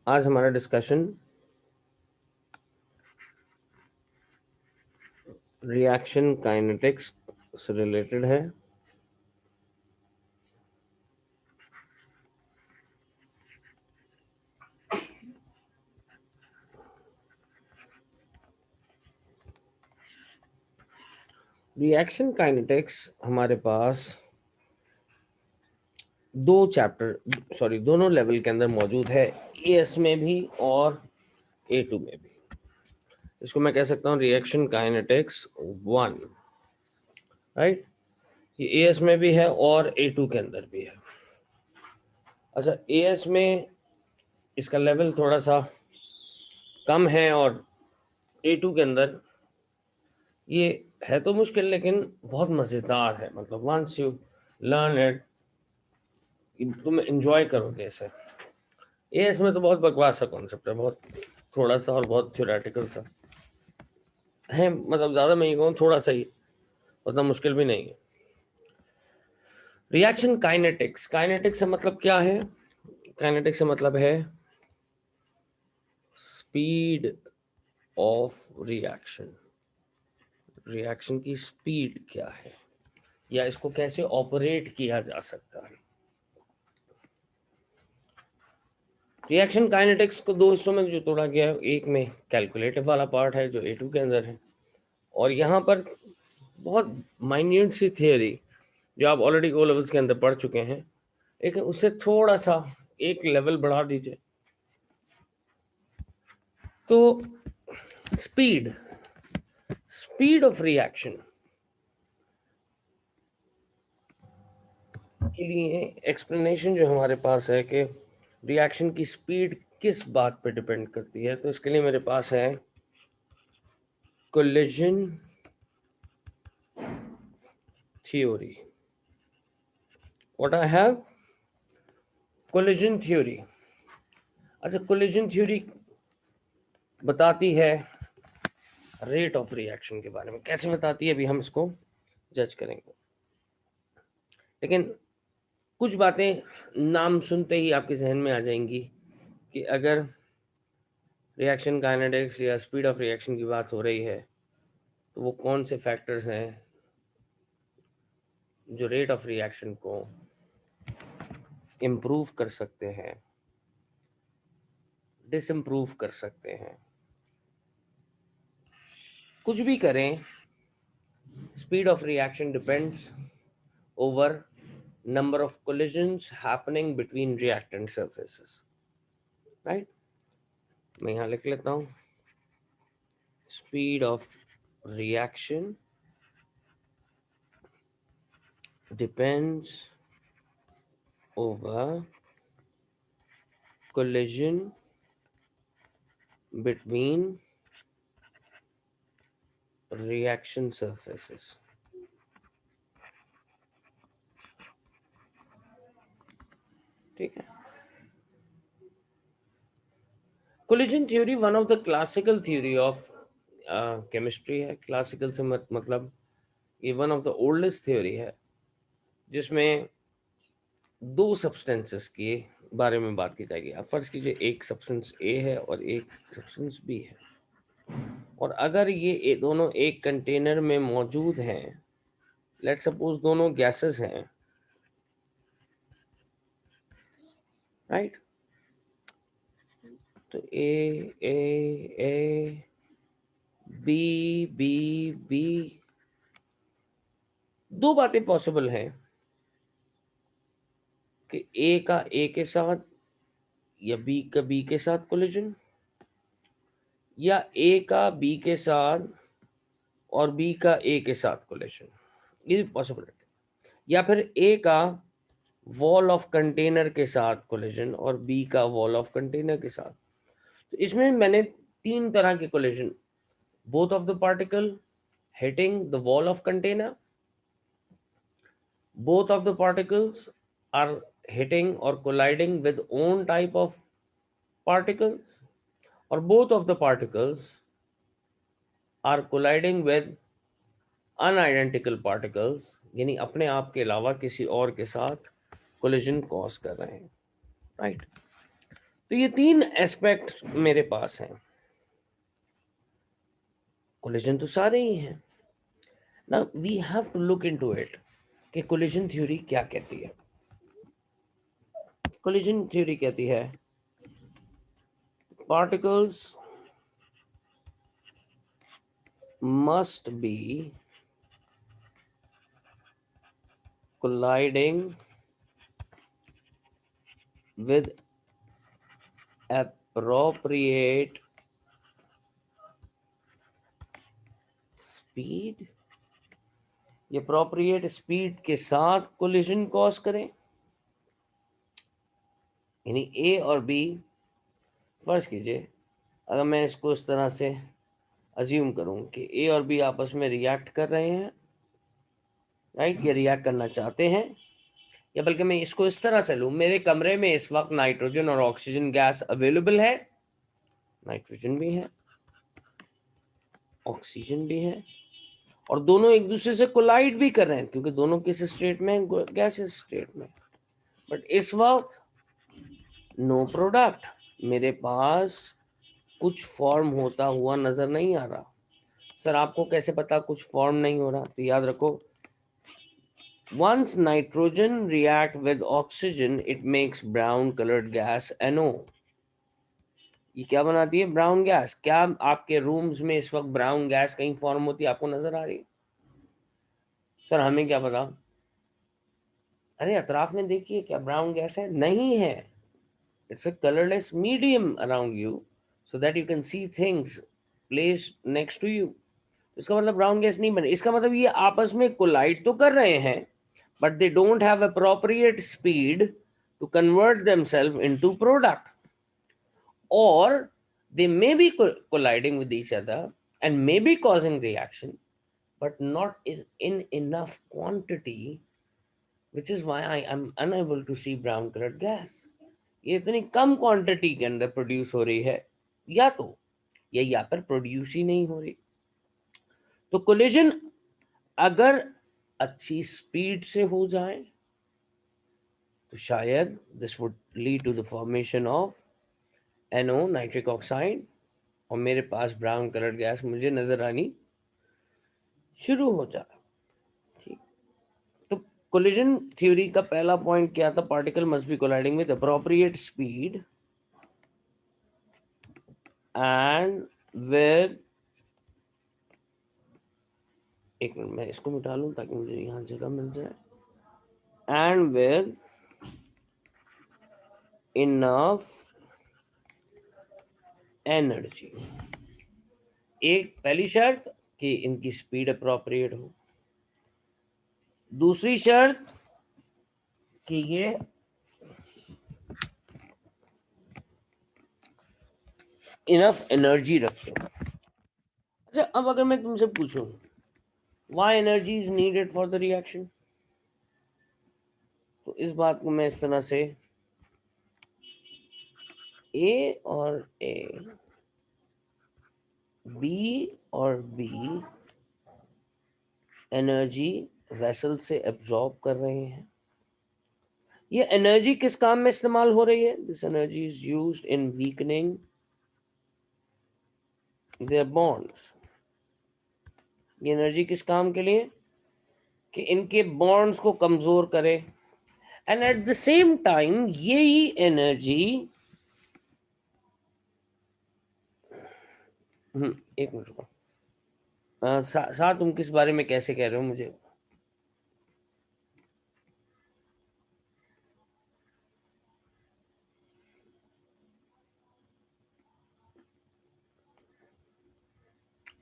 आज हमारा discussion reaction kinetics से रिलेटेड है। रिएक्शन काइनेटिक्स हमारे पास दोनों लेवल के अंदर मौजूद है, एएस में भी और ए2 में भी। इसको मैं कह सकता हूँ रिएक्शन काइनेटिक्स 1, राइट। ये एएस में भी है और ए2 के अंदर भी है। अच्छा, एएस में इसका लेवल थोड़ा सा कम है और ए2 के अंदर ये है तो मुश्किल लेकिन बहुत मज़ेदार है। मतलब वंस यू लर्न इट तुम एंजॉय करोगे इसे। एएस में तो बहुत बकवास सा कॉन्सेप्ट है, बहुत थोड़ा सा और बहुत थ्योरेटिकल सा है। मतलब ज़्यादा मैं ये कहूँ थोड़ा सा ही, उतना मुश्किल भी नहीं है। रिएक्शन काइनेटिक्स, काइनेटिक्स से मतलब क्या है? काइनेटिक्स से मतलब है स्पीड ऑफ रिएक्शन। रिएक्शन की स्पीड क्या है या इसको कैसे ऑपरेट किया जा सकता है। रिएक्शन काइनेटिक्स को दो हिस्सों में जो तोड़ा गया है, एक में कैलकुलेटिव वाला पार्ट है जो ए2 के अंदर है, और यहाँ पर बहुत माइन्यूट सी थियोरी जो आप ऑलरेडी ओ लेवल्स के अंदर पढ़ चुके हैं, लेकिन उससे थोड़ा सा एक लेवल बढ़ा दीजिए तो स्पीड ऑफ रिएक्शन के लिए एक्सप्लेनेशन जो हमारे पास है कि रिएक्शन की स्पीड किस बात पे डिपेंड करती है, तो इसके लिए मेरे पास है collision theory. What I have? Collision theory. अच्छा, कोलिजन थ्योरी बताती है रेट ऑफ रिएक्शन के बारे में। कैसे बताती है अभी हम इसको जज करेंगे, लेकिन कुछ बातें नाम सुनते ही आपके जहन में आ जाएंगी कि अगर रिएक्शन काइनेटिक्स या स्पीड ऑफ रिएक्शन की बात हो रही है तो वो कौन से फैक्टर्स हैं जो रेट ऑफ रिएक्शन को इम्प्रूव कर सकते हैं, डिसइम्प्रूव कर सकते हैं। कुछ भी करें, speed of reaction depends over number of collisions happening between reactant surfaces, right? मैं यहाँ लिख लेता हूँ speed of reaction depends over collision between reaction surfaces. ठीक है। Collision theory one of the classical theory of chemistry है। Classical से मतलब ये one of the oldest theory है जिसमें दो सब्सटेंसेस के बारे में बात की जाएगी। आप फर्ज कीजिए एक सब्सटेंस ए है और एक सब्सटेंस बी है, और अगर ये दोनों एक कंटेनर में मौजूद हैं, लेट सपोज दोनों गैसेस हैं, राइट। तो ए बी बी बी, दो बातें पॉसिबल हैं कि ए का ए के साथ या बी का बी के साथ कोलिजन, या ए का बी के साथ और बी का ए के साथ कोलिजन, ये पॉसिबिलिटी। या फिर ए का वॉल ऑफ कंटेनर के साथ कोलिजन और बी का वॉल ऑफ कंटेनर के साथ। तो इसमें मैंने तीन तरह के collision, both of the particle hitting the wall of container, both of the particles are hitting or colliding with own type of particles, or both of the particles are colliding with unidentical particles, यानी अपने आप के अलावा किसी और के साथ collision cause कर रहे हैं, राइट। तो ये तीन एस्पेक्ट मेरे पास हैं। कोलिजन तो सारे ही हैं। ना we have to look into it कि कोलिजन थ्योरी क्या कहती है। कोलिजन थ्योरी कहती है particles must be colliding with appropriate speed, ये appropriate speed के साथ collision cause करें। यानी A और B, फर्ज कीजिए अगर मैं इसको इस तरह से अज्यूम करूं कि A और B आपस में रिएक्ट कर रहे हैं, राइट, ये रिएक्ट करना चाहते हैं, या बल्कि मैं इसको इस तरह से लूं, मेरे कमरे में इस वक्त नाइट्रोजन और ऑक्सीजन गैस अवेलेबल है, नाइट्रोजन भी है, ऑक्सीजन भी है, और दोनों एक दूसरे से कोलाइड भी कर रहे हैं क्योंकि दोनों किस स्टेट में, गैस स्टेट में। बट इस वक्त नो प्रोडक्ट, मेरे पास कुछ फॉर्म होता हुआ नजर नहीं आ रहा। सर आपको कैसे पता कुछ फॉर्म नहीं हो रहा? तो याद रखो, once nitrogen react with oxygen it makes brown coloured gas NO। ये क्या बनाती है? Brown gas. क्या आपके रूम्स में इस वक्त ब्राउन गैस कहीं फॉर्म होती है? आपको नजर आ रही है? सर हमें क्या पता? अरे अतराफ में देखिए, क्या ब्राउन गैस है? नहीं है। It's a colourless medium around you so that you can see things placed next to you. इसका मतलब ब्राउन गैस नहीं बने। इसका मतलब ये आपस में कोलाइड तो कर रहे हैं, but they don't have appropriate speed to convert themselves into product, or they may be colliding with each other and may be causing reaction, but not in enough quantity, which is why I am unable to see brown colored gas. ये इतनी कम quantity के अंदर produce हो रही है, या तो ये यहाँ पर प्रोड्यूस ही नहीं हो रही। तो कोलिजन अगर अच्छी स्पीड से हो जाए तो शायद this would lead to the formation of NO, nitric oxide, और मेरे पास ब्राउन कलर गैस मुझे नजर आनी शुरू हो जाए। ठीक। तो कोलिजन थ्योरी का पहला पॉइंट क्या था? Particle must be colliding with appropriate speed and with, एक मिनट मैं इसको मिटा लूं ताकि मुझे यहां जगह मिल जाए, एंड विद इनफ एनर्जी। एक पहली शर्त कि इनकी स्पीड अप्रोप्रिएट हो, दूसरी शर्त कि ये इनफ एनर्जी रखे। अच्छा, अब अगर मैं तुमसे पूछूं why energy is needed for the reaction, तो इस बात को मैं इस तरह से, ए और ए, बी और बी एनर्जी वेसल से एब्जॉर्ब कर रहे हैं। ये एनर्जी किस काम में इस्तेमाल हो रही है? This energy is used in weakening their bonds. ये एनर्जी किस काम के लिए? कि इनके बॉन्ड्स को कमजोर करे, and at the same time यही एनर्जी, एक मिनट रुको, तुम किस बारे में कैसे कह रहे हो मुझे?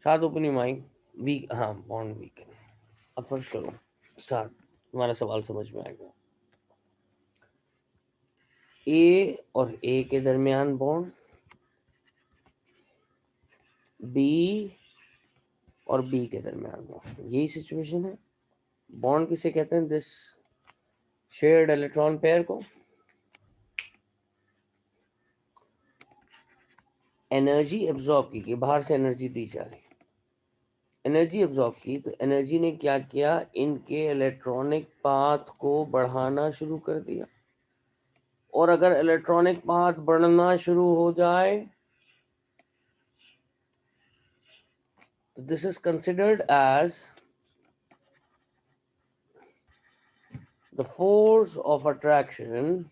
साथ ओपनिंग माइंड वीक, हाँ बॉन्ड वीक। अब फर्स्ट करो साथ, तुम्हारा सवाल समझ में आएगा। ए और ए के दरमियान बॉन्ड, बी और बी के दरमियान बॉन्ड, यही सिचुएशन है। बॉन्ड किसे कहते हैं? दिस शेयर्ड इलेक्ट्रॉन पेयर को। एनर्जी एब्जॉर्ब की, बाहर से एनर्जी दी जा रही, एनर्जी एब्जॉर्ब की, तो एनर्जी ने क्या किया? इनके इलेक्ट्रॉनिक पाथ को बढ़ाना शुरू कर दिया, और अगर इलेक्ट्रॉनिक पाथ बढ़ना शुरू हो जाए तो this is considered as the force of attraction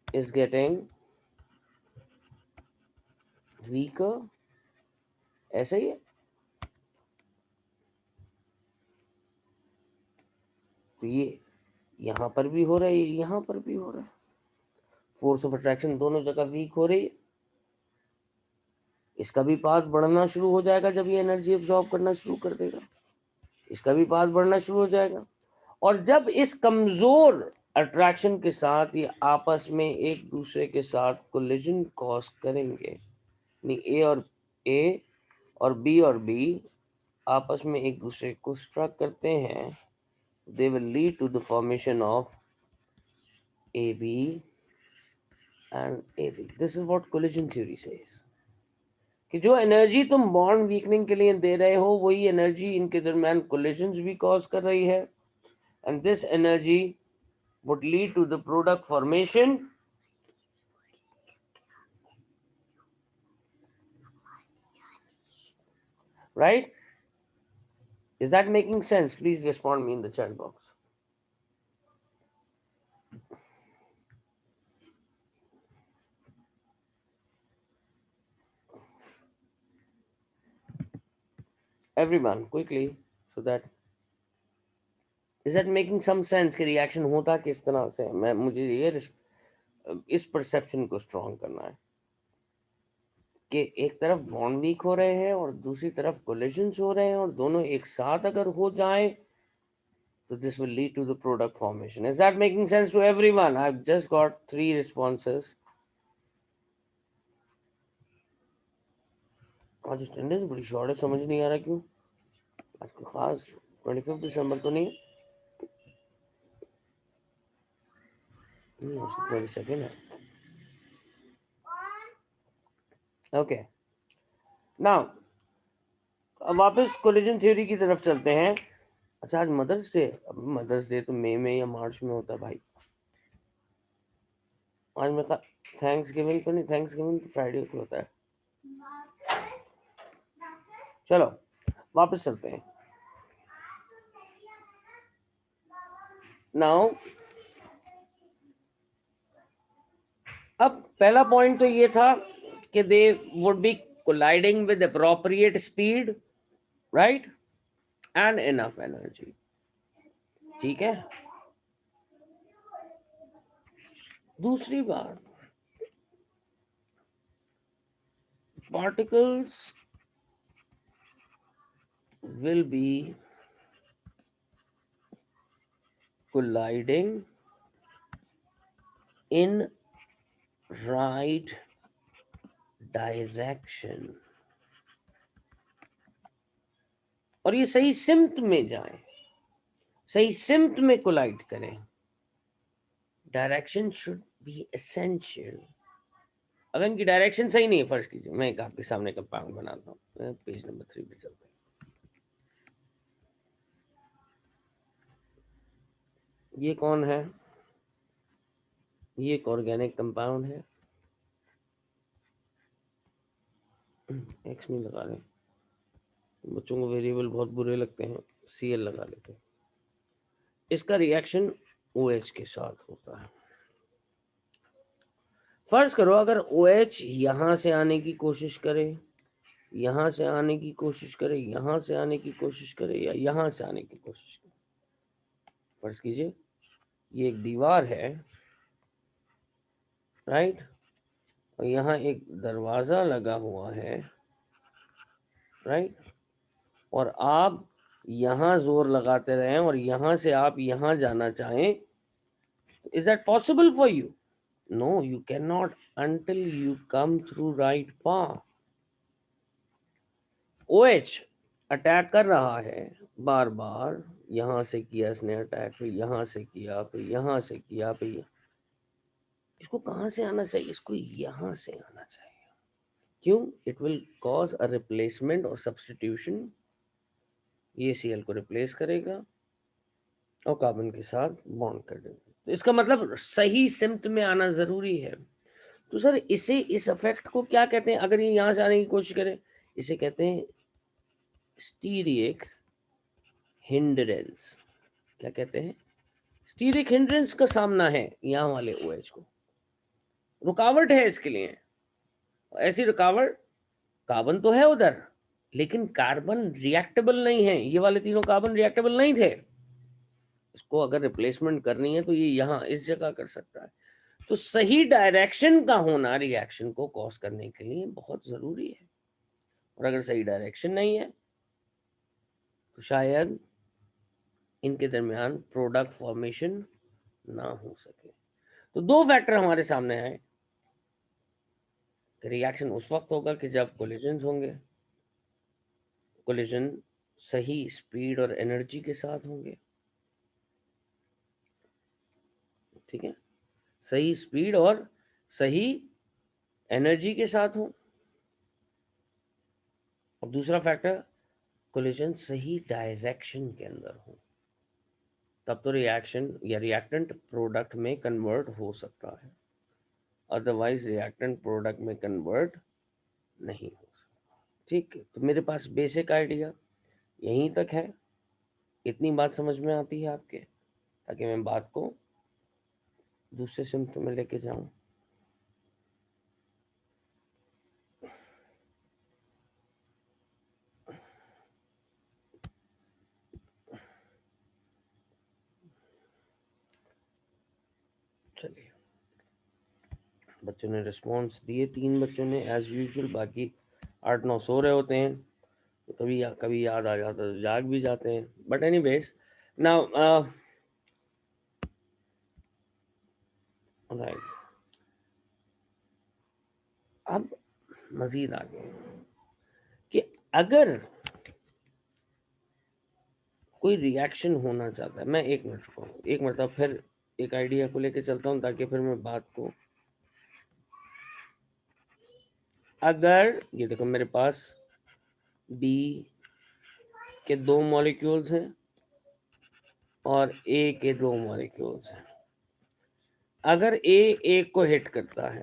is getting weaker. ऐसे ही है। तो ये यहां पर भी हो रहा है, यहां पर भी हो रहा है। फोर्स ऑफ अट्रैक्शन दोनों जगह वीक हो रही है। इसका भी पाथ बढ़ना शुरू हो जाएगा जब ये एनर्जी एब्जॉर्ब करना शुरू कर देगा, इसका भी पाथ बढ़ना शुरू हो जाएगा। और जब इस कमजोर अट्रैक्शन के साथ ये आपस में एक दूसरे के साथ कोलिजन कॉज करेंगे, ए और बी आपस में एक दूसरे को स्ट्रक करते हैं, they will lead to the formation of AB and AB. This is what collision theory says. कि जो एनर्जी तुम बॉन्ड वीकनिंग के लिए दे रहे हो वही एनर्जी इनके दरमियान कोलिजन्स भी कॉज कर रही है, and this energy would lead to the product formation, right? Is that making sense? Please respond me in the chat box. Everyone, quickly, so that is that making some sense कि reaction होता किस तरह से। मैं मुझे ये इस perception को स्ट्रॉन्ग करना है कि एक तरफ बॉन्ड वीक हो रहे हैं और दूसरी तरफ कोलिजन्स हो रहे हैं, और दोनों एक साथ अगर हो जाए तो this will lead to the product formation. Is that making sense to everyone? I have just got 3 responses. आज अटेंडेंस बड़ी शॉर्ट है, समझ नहीं आ रहा क्यों। आज कोई खास 25 दिसंबर तो नहीं है, 22 है। ओके, नाउ अब वापस कोलिजन थ्योरी की तरफ चलते हैं। अच्छा, आज मदर्स डे। अब मदर्स डे तो मई में या मार्च में होता है भाई। आज मैं थैंक्स गिविंग तो नहीं, थैंक्स गिविंग तो फ्राइडे को होता है। चलो वापस चलते हैं। नाउ अब पहला पॉइंट तो ये था कि they would be colliding with appropriate speed, right, and enough energy. ठीक है। दूसरी बात, particles will be colliding in right direction, और ये सही सिम्त में जाए, सही सिम्त में कोलाइड करें। Direction should be essential. अगर इनकी डायरेक्शन सही नहीं है, फर्ज कीजिए मैं एक आपके सामने कंपाउंड बनाता हूँ, पेज नंबर 3 पे चलते हैं। ये कौन है? ये एक ऑर्गेनिक कंपाउंड है। एक्स नहीं लगा रहे, बच्चों को वेरिएबल बहुत बुरे लगते हैं, Cl लगा लेते हैं। इसका रिएक्शन OH के साथ होता है। फर्ज करो अगर OH यहां से आने की कोशिश करे, यहां से आने की कोशिश करे, यहां से आने की कोशिश करे, या यहां से आने की कोशिश करे। फर्ज कीजिए ये एक दीवार है, राइट, और यहाँ एक दरवाजा लगा हुआ है, राइट, और आप यहां जोर लगाते रहें और यहां से आप यहां जाना चाहें, is that possible for you? No, you can not until you come through right path. OH attack कर रहा है बार बार, यहां से किया इसने अटैक, फिर यहां से किया, फिर यहां से किया, फिर इसको कहां से आना चाहिए? इसको यहां से आना चाहिए। क्यों? It will cause a replacement और सब्सटीट्यूशन। ये Cl को रिप्लेस करेगा और कार्बन के साथ बॉन्ड कर देंगे। तो इसका मतलब सही सिम्ट में आना जरूरी है। तो सर इसे, इस इफेक्ट को क्या कहते हैं? अगर ये यहां से आने की कोशिश करें, इसे कहते हैं स्टीरिक हिंड्रेंस। क्या कहते हैं? स्टीरिक हिंड्रेंस का सामना है यहाँ वाले OH को, रुकावट है इसके लिए। ऐसी रुकावट, कार्बन तो है उधर लेकिन कार्बन रिएक्टेबल नहीं है, ये वाले तीनों कार्बन रिएक्टेबल नहीं थे। इसको अगर रिप्लेसमेंट करनी है तो ये यहाँ इस जगह कर सकता है। तो सही डायरेक्शन का होना रिएक्शन को कॉज करने के लिए बहुत जरूरी है, और अगर सही डायरेक्शन नहीं है तो शायद इनके दरमियान प्रोडक्ट फॉर्मेशन ना हो सके। तो दो फैक्टर हमारे सामने आए कि रिएक्शन उस वक्त होगा कि जब कोलिजन्स होंगे, कोलिजन सही स्पीड और एनर्जी के साथ होंगे। ठीक है, सही स्पीड और सही एनर्जी के साथ हो। और दूसरा फैक्टर, कोलिजन सही डायरेक्शन के अंदर हो, तब तो रिएक्शन या रिएक्टेंट प्रोडक्ट में कन्वर्ट हो सकता है, अदरवाइज रिएक्टेंट प्रोडक्ट में कन्वर्ट नहीं हो सकता। ठीक है, तो मेरे पास बेसिक आइडिया यहीं तक है। इतनी बात समझ में आती है आपके, ताकि मैं बात को दूसरे सिम्टम में लेके जाऊं। चलिए, बच्चों ने रिस्पॉन्स दिए, 3 बच्चों ने एज यूजुअल, बाकी 8-9 सो रहे होते हैं, तो कभी याद आ जाता है तो जाग भी जाते हैं। But any ways, now right, अब मजीद आगे कि अगर कोई रिएक्शन होना चाहता है, मैं एक मिनट फिर एक आइडिया को लेके चलता हूँ, ताकि फिर मैं बात को, अगर ये देखो मेरे पास बी के 2 मॉलिक्यूल्स हैं और ए के 2 मॉलिक्यूल्स हैं। अगर ए एक को हिट करता है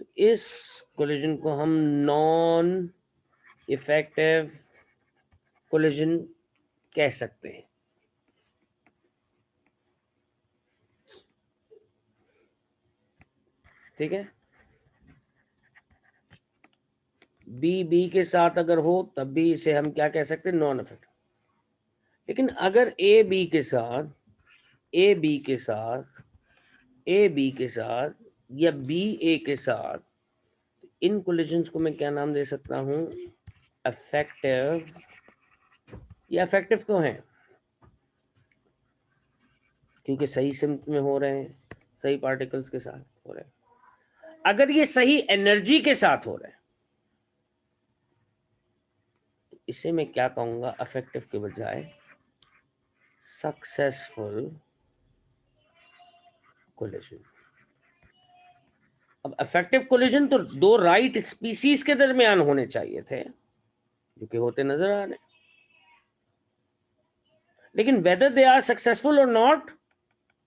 तो इस कोलिजन को हम नॉन इफेक्टिव कोलिजन कह सकते हैं। ठीक है, बी के साथ अगर हो तब भी इसे हम क्या कह सकते हैं? Non effective. लेकिन अगर ए बी के साथ, ए बी के साथ, ए बी के साथ या बी ए के साथ, इन कोलिजन्स को मैं क्या नाम दे सकता हूं? अफेक्टिव। या इफेक्टिव तो हैं क्योंकि सही सिम्ट में हो रहे हैं, सही पार्टिकल्स के साथ हो रहे हैं। अगर ये सही एनर्जी के साथ हो रहे हैं तो इसे मैं क्या कहूंगा? अफेक्टिव के बजाय सक्सेसफुल कोलिजन। अब अफेक्टिव कोलिजन तो दो राइट स्पीसीज के दरमियान होने चाहिए थे, जो कि होते नजर आ रहे हैं। लेकिन वेदर दे आर सक्सेसफुल और नॉट,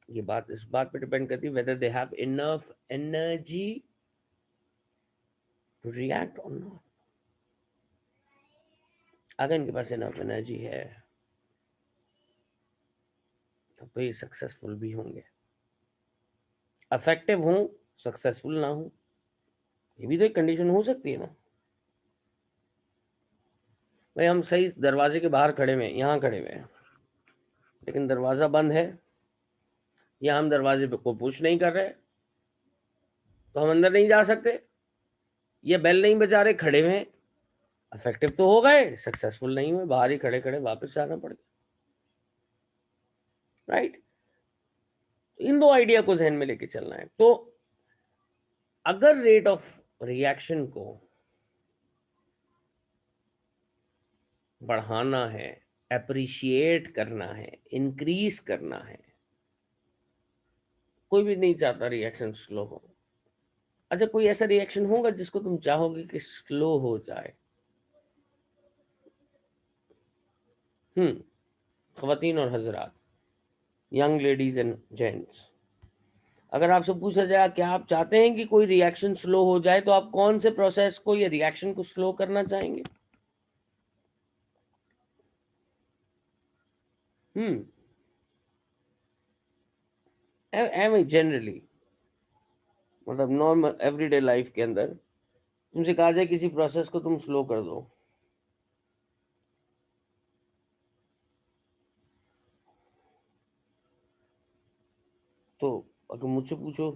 ये बात इस बात पे डिपेंड करती है whether they have enough energy to react और नॉट। अगर इनके पास इनफ एनर्जी है तब तो ये सक्सेसफुल भी होंगे। अफेक्टिव हो, सक्सेसफुल ना हो, ये भी तो एक कंडीशन हो सकती है ना। भाई हम सही दरवाजे के बाहर खड़े हुए हैं, यहाँ खड़े हुए हैं, लेकिन दरवाजा बंद है, या हम दरवाजे पे को पुश नहीं कर रहे तो हम अंदर नहीं जा सकते, ये बेल नहीं बजा रहे, खड़े हुए हैं, इफेक्टिव तो हो गए, सक्सेसफुल नहीं हुए, बाहर ही खड़े खड़े वापस जाना पड़ गया। राइट, इन दो आइडिया को जहन में लेके चलना है। तो अगर रेट ऑफ रिएक्शन को बढ़ाना है, अप्रिशिएट करना है, इंक्रीज करना है, कोई भी नहीं चाहता रिएक्शन स्लो हो। अच्छा, कोई ऐसा रिएक्शन होगा जिसको तुम चाहोगे कि स्लो हो जाए? खवातीन और हजरात, यंग लेडीज एंड जेंट्स, अगर आपसे पूछा जाए क्या आप चाहते हैं कि कोई रिएक्शन स्लो हो जाए, तो आप कौन से प्रोसेस को या रिएक्शन को स्लो करना चाहेंगे? जनरली, मतलब नॉर्मल एवरीडे लाइफ के अंदर तुमसे कहा जाए किसी प्रोसेस को तुम स्लो कर दो, तो अगर मुझसे पूछो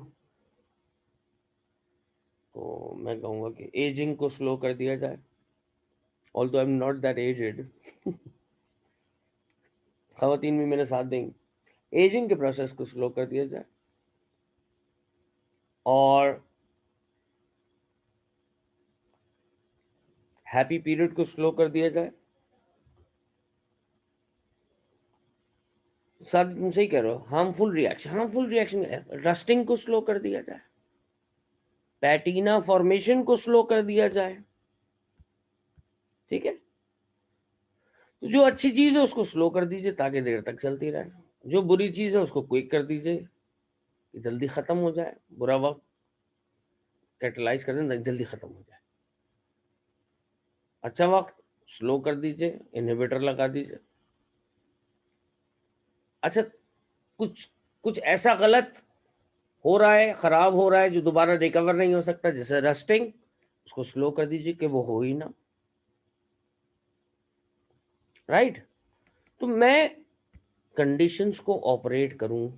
तो मैं कहूँगा कि एजिंग को स्लो कर दिया जाए, although I am not that aged. खवातीन भी मेरे साथ देंगे, एजिंग के प्रोसेस को स्लो कर दिया जाए और हैप्पी पीरियड को स्लो कर दिया जाए। सर तुम सही कह रहे हो, हार्मफुल रिएक्शन रस्टिंग को स्लो कर दिया जाए, पैटिना फॉर्मेशन को स्लो कर दिया जाए, ठीक है। तो जो अच्छी चीज है उसको स्लो कर दीजिए ताकि देर तक चलती रहे, जो बुरी चीज है उसको क्विक कर दीजिए कि जल्दी खत्म हो जाए, बुरा वक्त कैटलाइज कर दें जल्दी खत्म हो जाए, अच्छा वक्त स्लो कर दीजिए, इनहिबिटर लगा दीजिए। अच्छा, कुछ कुछ ऐसा गलत हो रहा है, खराब हो रहा है जो दोबारा रिकवर नहीं हो सकता, जैसे रस्टिंग, उसको स्लो कर दीजिए कि वो हो ही ना, राइट। तो मैं कंडीशंस को ऑपरेट करूं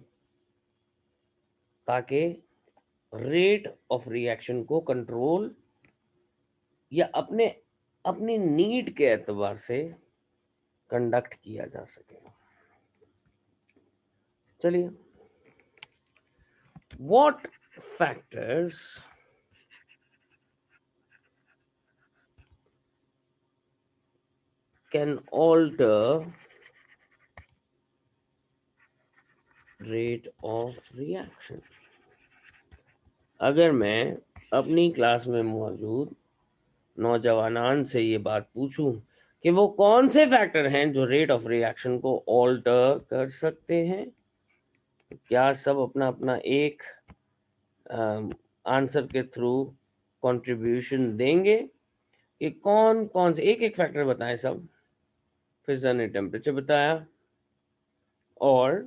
ताकि रेट ऑफ रिएक्शन को कंट्रोल या अपने अपनी नीड के एतबार से कंडक्ट किया जा सके। चलिए, what factors can alter rate of reaction? अगर मैं अपनी क्लास में मौजूद नौजवानान से ये बात पूछूं कि वो कौन से फैक्टर हैं जो रेट ऑफ रिएक्शन को ऑल्टर कर सकते हैं, तो क्या सब अपना अपना एक आंसर के थ्रू कंट्रीब्यूशन देंगे कि कौन कौन से एक एक फैक्टर बताएं सब? फिजा ने टेम्परेचर बताया, और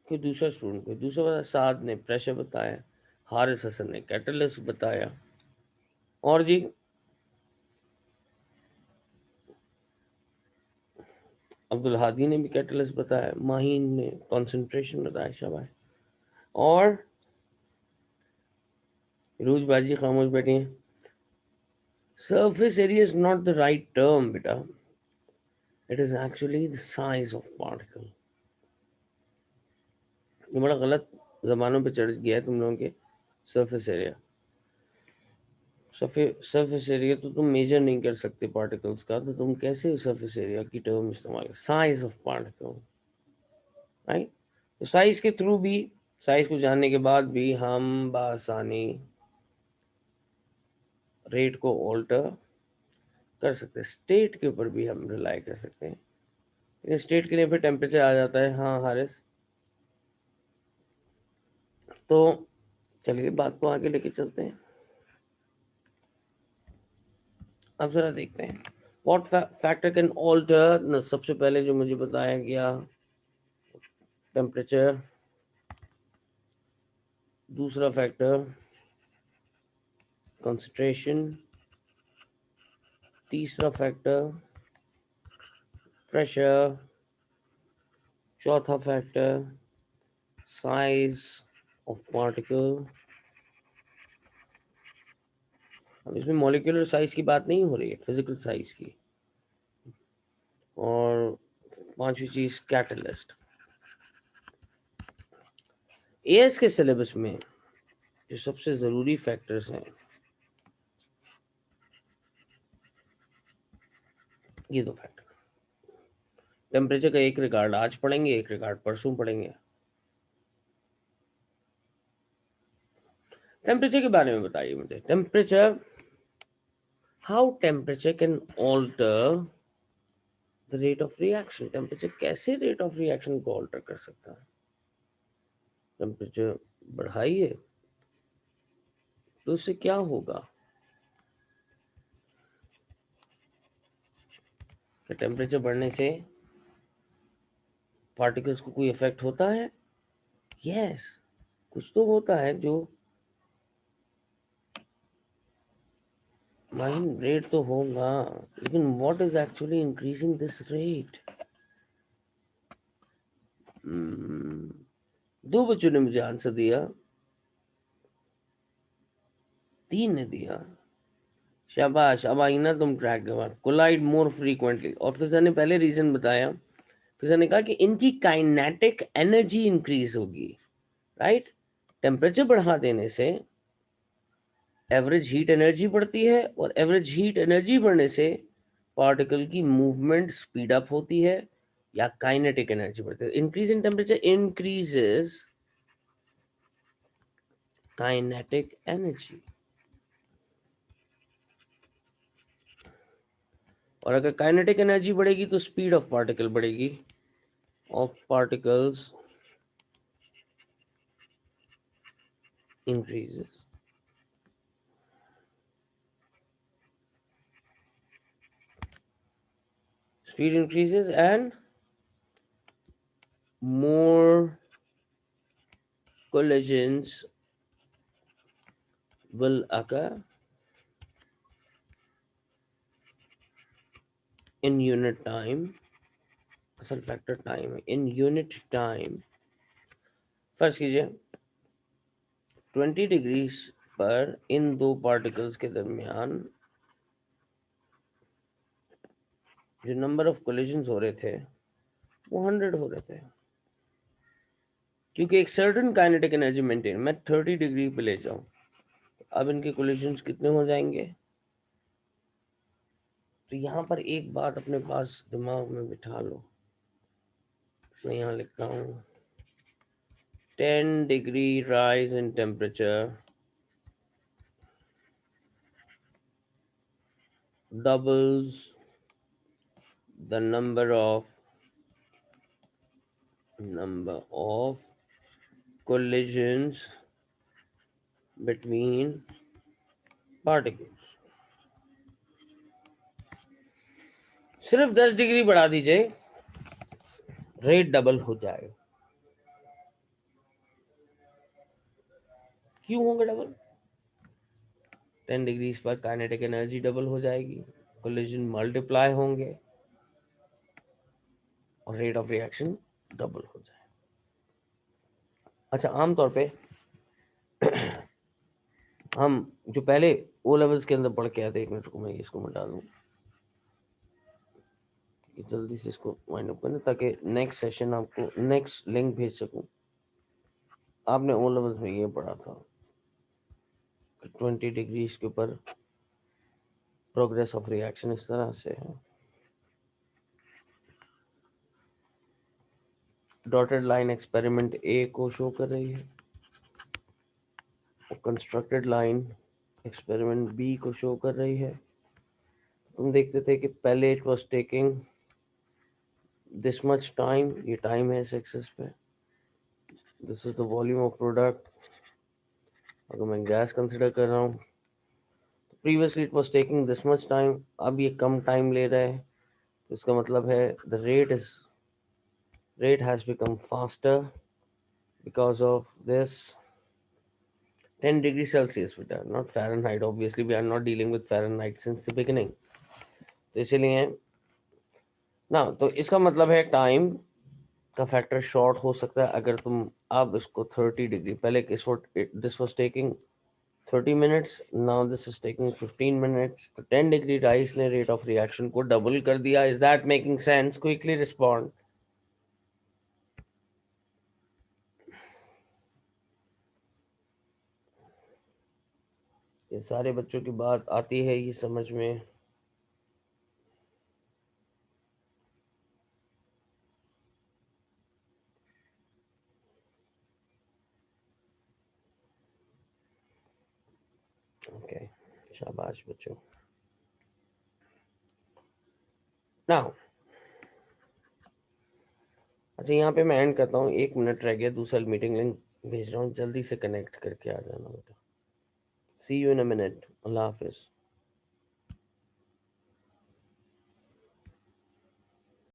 कोई दूसरा स्टूडेंट, कोई दूसरा बताया, साद ने प्रेशर बताया, हारिस हसन ने कैटलिस्ट बताया, और जी अब्दुल हादी ने भी कैटलिस्ट बताया, माहीन ने कंसंट्रेशन बताया, शाबाश। और रूज बाजी खामोश बैठी हैं। Surface area is not the right term बेटा, it is actually the size of particle. ये बड़ा गलत जमानों पे चढ़ गया है तुम लोगों के। सरफेस एरिया, सरफेस एरिया तो तुम मेजर नहीं कर सकते पार्टिकल्स का, तो तुम कैसे सरफेस एरिया की टर्म इस्तेमाल कर, साइज ऑफ पार्टिकल, राइट। तो साइज के थ्रू भी, साइज को जानने के बाद भी हम बआसानी रेट को ऑल्टर कर सकते हैं, स्टेट के ऊपर भी हम रिलाई कर सकते हैं, लेकिन स्टेट के लिए फिर टेम्परेचर आ जाता है। हाँ हारिस, तो चलिए बात को आगे लेके चलते हैं। अब जरा देखते हैं व्हाट फैक्टर कैन ऑल्टर। सबसे पहले जो मुझे बताया गया टेम्परेचर, दूसरा फैक्टर कंसंट्रेशन, तीसरा फैक्टर प्रेशर, चौथा फैक्टर साइज ऑफ पार्टिकल। अब इसमें मॉलिक्यूलर साइज की बात नहीं हो रही है, फिजिकल साइज की। और पांचवी चीज कैटलिस्ट। एएस के सिलेबस में जो सबसे जरूरी फैक्टर्स हैं, ये दो फैक्टर। टेम्परेचर का एक रिकॉर्ड आज पढ़ेंगे, एक रिकॉर्ड परसों पढ़ेंगे। टेम्परेचर के बारे में बताइए मुझे, temperature, how temperature can alter the rate of reaction. Temperature कैसे रेट ऑफ रिएक्शन को ऑल्टर कर सकता है? टेम्परेचर बढ़ाइए तो उससे क्या होगा? क्या टेम्परेचर बढ़ने से पार्टिकल्स को कोई इफेक्ट होता है? यस, कुछ तो होता है जो माइन रेट तो होगा, लेकिन what is actually increasing this rate? दो बच्चों ने मुझे आंसर दिया, तीन ने दिया। शाबाश, अब आई ना तुम ट्रैक के बाद। कोलाइड मोर फ्रीक्वेंटली, और फिर ने पहले रीजन बताया। फिर ने कहा कि इनकी काइनेटिक एनर्जी इंक्रीज होगी, राइट? टेम्परेचर बढ़ा देने से एवरेज हीट एनर्जी बढ़ती है, और एवरेज हीट एनर्जी बढ़ने से पार्टिकल की मूवमेंट स्पीड अप होती है, या काइनेटिक एनर्जी बढ़ती है। Increase in temperature increases kinetic energy. और अगर काइनेटिक एनर्जी बढ़ेगी तो स्पीड ऑफ पार्टिकल बढ़ेगी, of particles increases. Speed increases and more collisions will occur in unit time. असल फैक्टर टाइम है, इन यूनिट टाइम। फर्ज कीजिए 20 डिग्रीज पर इन दो पार्टिकल्स के दरमियान जो नंबर ऑफ कोलिजन्स हो रहे थे वो 100 हो रहे थे, क्योंकि एक सर्टेन काइनेटिक एनर्जी मेंटेन। मैं 30 डिग्री पे ले जाऊं, अब इनके कोलिजन्स कितने हो जाएंगे? तो यहाँ पर एक बात अपने पास दिमाग में बिठा लो, मैं यहाँ लिखता हूँ 10 degree rise in temperature doubles the number of collisions between particles। सिर्फ 10 डिग्री बढ़ा दीजिए, रेट डबल हो जाएगा। क्यों होगा डबल? 10 डिग्री पर काइनेटिक एनर्जी डबल हो जाएगी, कोलिजन मल्टीप्लाई होंगे और रेट ऑफ रिएक्शन डबल हो जाएगा। अच्छा, आमतौर पे हम जो पहले ओ लेवल्स के अंदर पढ़ के आते, एक मिनट को मैं इसको मिटा दूं कि जल्दी से इसको वाइंड अप करना, ताकि नेक्स्ट सेशन आपको नेक्स्ट लिंक भेज सकूं। आपने ओ लेवल्स में ये पढ़ा था कि 20 डिग्री के ऊपर प्रोग्रेस ऑफ रिएक्शन इस तरह से है। डॉटेड लाइन एक्सपेरिमेंट ए को शो कर रही है, और कंस्ट्रक्टेड लाइन एक्सपेरिमेंट बी को शो कर रही है। तुम देखते थे कि पहले it was taking this much time, ये टाइम है इस एक्सेस पे। This is the volume of product. अगर मैं गैस कंसिडर कर रहा हूँ, previously it was taking this much time, अब ये कम टाइम ले रहा है, तो इसका मतलब है the rate has become faster because of this 10 degrees Celsius, beta, not Fahrenheit. Obviously, we are not dealing with Fahrenheit since the beginning. तो इसीलिए ना, तो इसका मतलब है टाइम का फैक्टर शॉर्ट हो सकता है अगर तुम अब इसको 30 डिग्री, पहले this was taking 30 minutes, now this is taking 15 minutes, तो 10 डिग्री राइस ने रेट ऑफ रिएक्शन को डबल कर दिया। Is that making sense? Quickly respond. ये सारे बच्चों की बात आती है ये समझ में? ओके, शाबाश बच्चों। नाउ अच्छा यहाँ पे मैं एंड करता हूँ, 1 मिनट रह गया, दूसरा मीटिंग लिंक भेज रहा हूँ, जल्दी से कनेक्ट करके आ जाना बेटा। सी यू इन अ मिनट, अल्लाह हाफिज़।